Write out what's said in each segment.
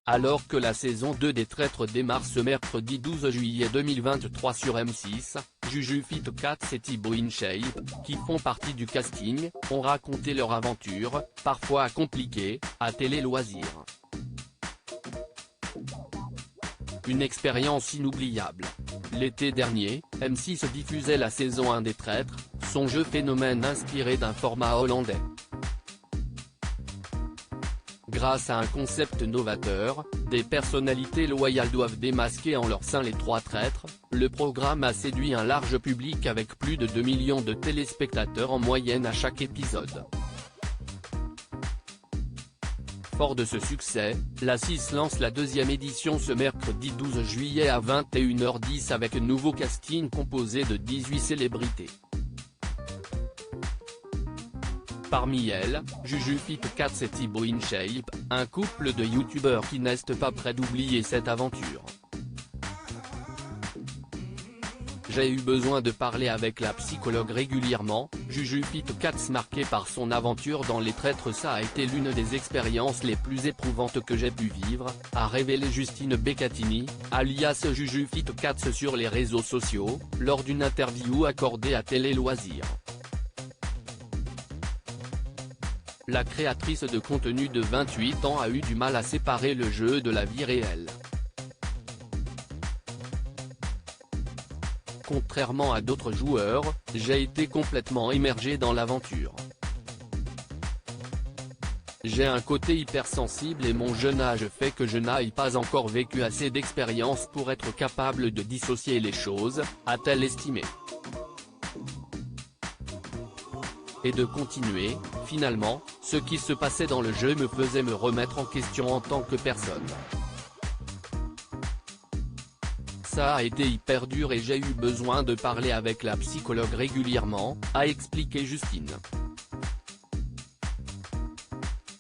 Alors que la saison 2 des Traîtres démarre ce mercredi 12 juillet 2023 sur M6, Juju Fit Cats et Thibaut InShape, qui font partie du casting, ont raconté leur aventure, parfois compliquée, à Télé Loisirs. Une expérience inoubliable. L'été dernier, M6 diffusait la saison 1 des Traîtres, son jeu phénomène inspiré d'un format hollandais. Grâce à un concept novateur, des personnalités loyales doivent démasquer en leur sein les trois traîtres. Le programme a séduit un large public avec plus de 2 millions de téléspectateurs en moyenne à chaque épisode. Fort de ce succès, la 6 lance la deuxième édition ce mercredi 12 juillet à 21h10 avec un nouveau casting composé de 18 célébrités. Parmi elles, Juju Fit Cats et Thibaut InShape, un couple de youtubeurs qui n'est pas prêt d'oublier cette aventure. J'ai eu besoin de parler avec la psychologue régulièrement. Juju Fit Cats, marqué par son aventure dans les Traîtres, ça a été l'une des expériences les plus éprouvantes que j'ai pu vivre, a révélé Justine Beccatini, alias Juju Fit Cats sur les réseaux sociaux, lors d'une interview accordée à Télé Loisirs. La créatrice de contenu de 28 ans a eu du mal à séparer le jeu de la vie réelle. Contrairement à d'autres joueurs, j'ai été complètement immergé dans l'aventure. J'ai un côté hypersensible et mon jeune âge fait que je n'ai pas encore vécu assez d'expérience pour être capable de dissocier les choses, a-t-elle estimé. Et de continuer, finalement, ce qui se passait dans le jeu me faisait me remettre en question en tant que personne. Ça a été hyper dur et j'ai eu besoin de parler avec la psychologue régulièrement, a expliqué Justine.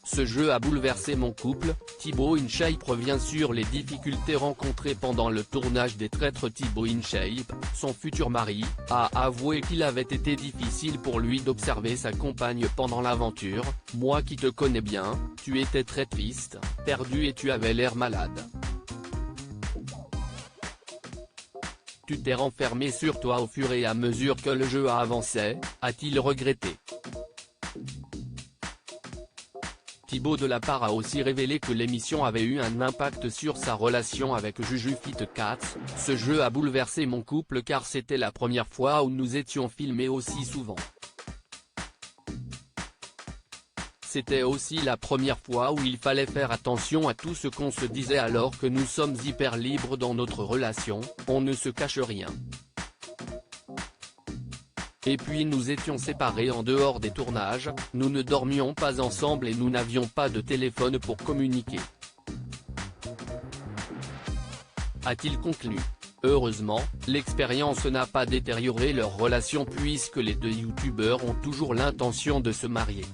Ce jeu a bouleversé mon couple. Thibaut InShape revient sur les difficultés rencontrées pendant le tournage des Traîtres. Thibaut InShape, son futur mari, a avoué qu'il avait été difficile pour lui d'observer sa compagne pendant l'aventure. « Moi qui te connais bien, tu étais très triste, perdu et tu avais l'air malade. Tu t'es renfermé sur toi au fur et à mesure que le jeu a avancé », a-t-il regretté. Thibaut de la part a aussi révélé que l'émission avait eu un impact sur sa relation avec Juju Fit Cats. « Ce jeu a bouleversé mon couple car c'était la première fois où nous étions filmés aussi souvent. C'était aussi la première fois où il fallait faire attention à tout ce qu'on se disait alors que nous sommes hyper libres dans notre relation, on ne se cache rien. Et puis nous étions séparés en dehors des tournages, nous ne dormions pas ensemble et nous n'avions pas de téléphone pour communiquer. » a-t-il conclu. Heureusement, l'expérience n'a pas détérioré leur relation puisque les deux youtubeurs ont toujours l'intention de se marier.